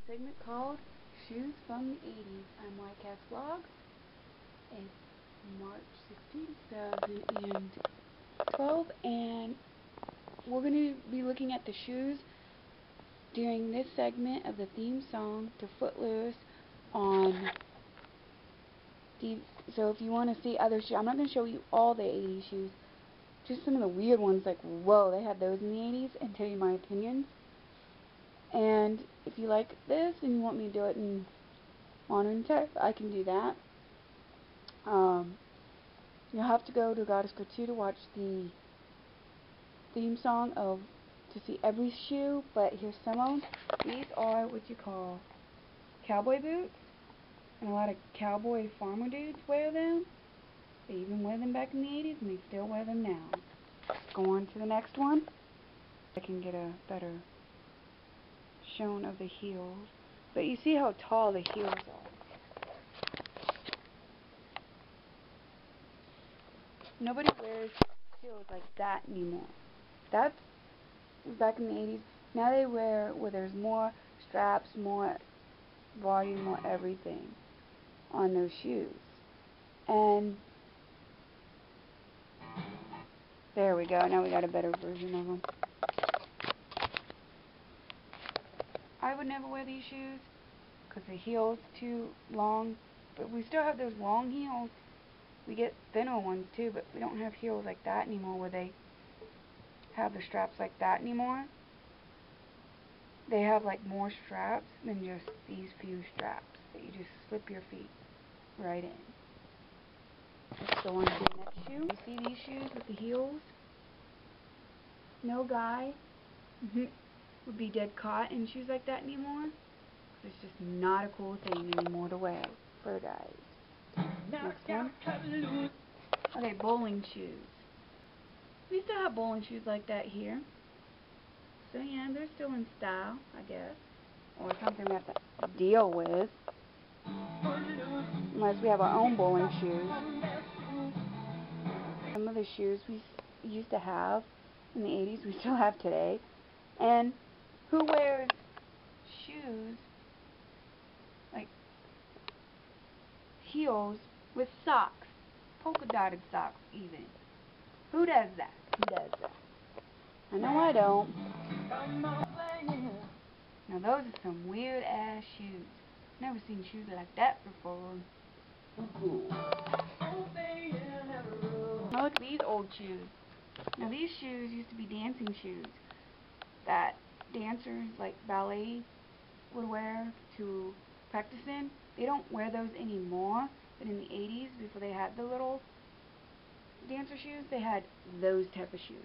segment called Shoes from the 80s. I'm Cat's Vlog. It's March 16, 2012, and we're going to be looking at the shoes during this segment of the theme song to Footloose on so if you want to see other shoes, I'm not going to show you all the 80s shoes, just some of the weird ones, like, whoa, they had those in the 80s, and tell you my opinions. And if you like this and you want me to do it in modern tech, I can do that. You'll have to go to Goddess Go 2 to watch the theme song to see every shoe, but here's some of them. These are what you call cowboy boots, and a lot of cowboy farmer dudes wear them. They even wear them back in the 80s, and they still wear them now. Go on to the next one. I can get a better shown of the heels, but you see how tall the heels are. Nobody wears heels like that anymore. That's back in the 80s. Now they wear where there's more straps, more volume, more everything on those shoes. And there we go. Now we got a better version of them. I would never wear these shoes because the heel's too long, but we still have those long heels. We get thinner ones too, but we don't have heels like that anymore where they have the straps like that anymore. They have like more straps than just these few straps that you just slip your feet right in. Let's go on to the next shoe. You see these shoes with the heels? No guy would be dead caught in shoes like that anymore. It's just not a cool thing anymore to wear for guys. Next one. Okay, bowling shoes. We still have bowling shoes like that here. So yeah, they're still in style, I guess. Or something we have to deal with. Unless we have our own bowling shoes. Some of the shoes we used to have in the 80s, we still have today. And who wears shoes, like heels, with socks? Polka dotted socks even. Who does that? Who does that? I know I don't. Now those are some weird ass shoes. Never seen shoes like that before. Now look at these old shoes. Now these shoes used to be dancing shoes that dancers like ballet would wear to practice in. They don't wear those anymore, but in the 80s, before they had the little dancer shoes, they had those type of shoes.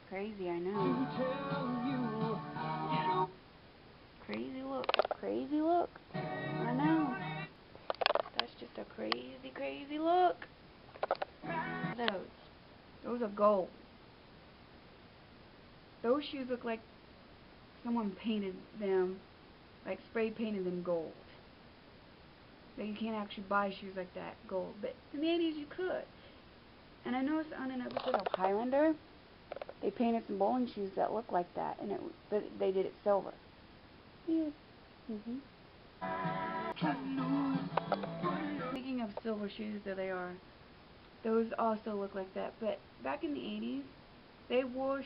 Crazy, I know. Crazy look. Crazy look. I know. That's just a crazy, crazy look. Those are gold. Those shoes look like someone painted them, like spray painted them gold. But you can't actually buy shoes like that gold. But in the 80s you could. And I noticed on an episode of Highlander, they painted some bowling shoes that look like that, and but they did it silver. Yeah. Speaking of silver shoes, there they are. Those also look like that. But back in the 80s, they wore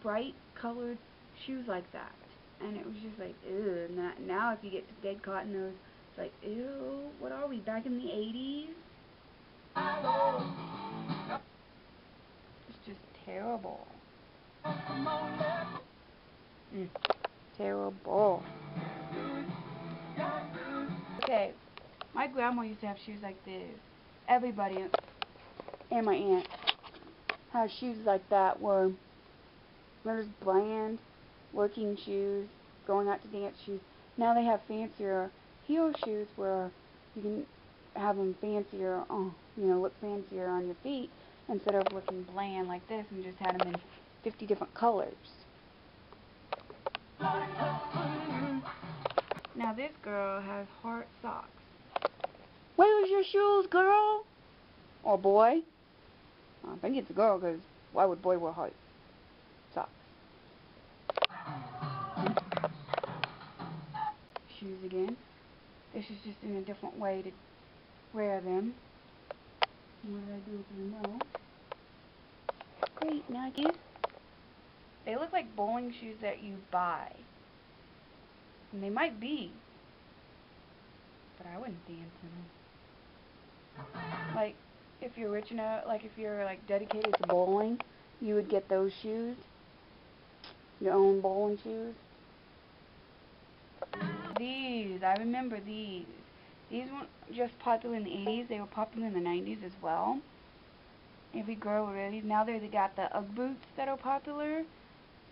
bright colored shoes like that. And it was just like, ew. Now if you get dead caught in those, it's like, ew, what are we, back in the 80s? It's just terrible. Terrible. Okay, my grandma used to have shoes like this. Everybody, and my aunt, has shoes like that where there's bland working shoes, going out to dance shoes. Now they have fancier heel shoes where you can have them fancier, look fancier on your feet instead of looking bland like this, and just had them in 50 different colors. Now this girl has heart socks. Where's your shoes, girl? Or boy? I think it's a girl, because why would boy wear heart socks? shoes again. This is just in a different way to wear them. What did I do with your nose? Great, Nuggies. They look like bowling shoes that you buy. And they might be. But I wouldn't dance in them. Like, if you're rich enough, like if you're like dedicated to bowling, you would get those shoes. Your own bowling shoes. These, I remember these. These weren't just popular in the 80s, they were popular in the 90s as well. Every girl would wear these. Now they got the Ugg boots that are popular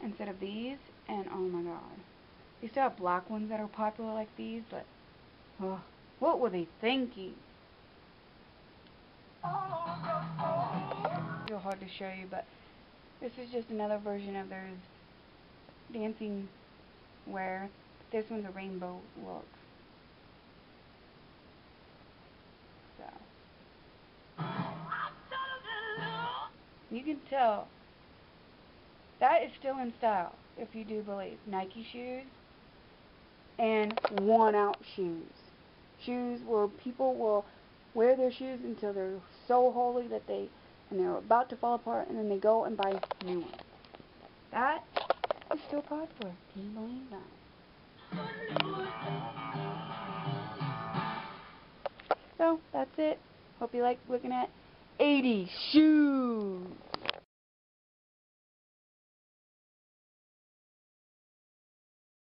instead of these, and oh my god. They still have black ones that are popular like these, but what were they thinking? It's real hard to show you, but this is just another version of their dancing wear. This one's a rainbow look. So you can tell that is still in style, if you do believe. Nike shoes and worn-out shoes. Shoes where people will wear their shoes until they're so holy that they're about to fall apart, and then they go and buy new ones. That is still popular. Can you believe that? So, that's it. Hope you like looking at 80 shoes.